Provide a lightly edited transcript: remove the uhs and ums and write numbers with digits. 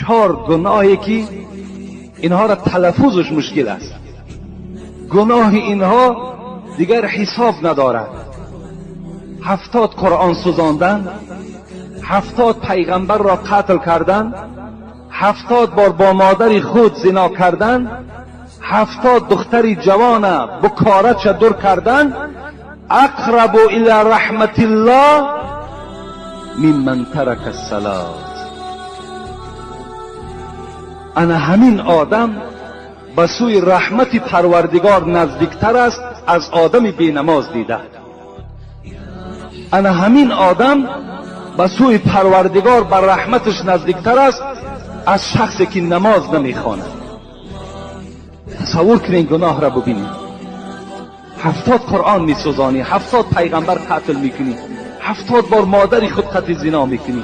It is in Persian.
4 گناهی که اینها را تلفظش مشکل است. گناه اینها دیگر حساب ندارد. 70 قرآن سوزاندن، 70 پیغمبر را قتل کردن، 70 بار با مادر خود زنا کردن، 70 دختری جوان بکارت دور کردن. اقرب الی رحمت الله ممن ترک الصلاة. انا همین آدم به سوی رحمت پروردگار نزدیکتر است از آدم بی نماز دیده. انا همین آدم به سوی پروردگار بر رحمتش نزدیکتر است از شخصی که نماز نمیخواند. تصور کنین گناه را ببینید. 70 قرآن میسوزانی، 70 پیغمبر قتل میکنی، 70 بار مادری خود قتل زنا میکنی،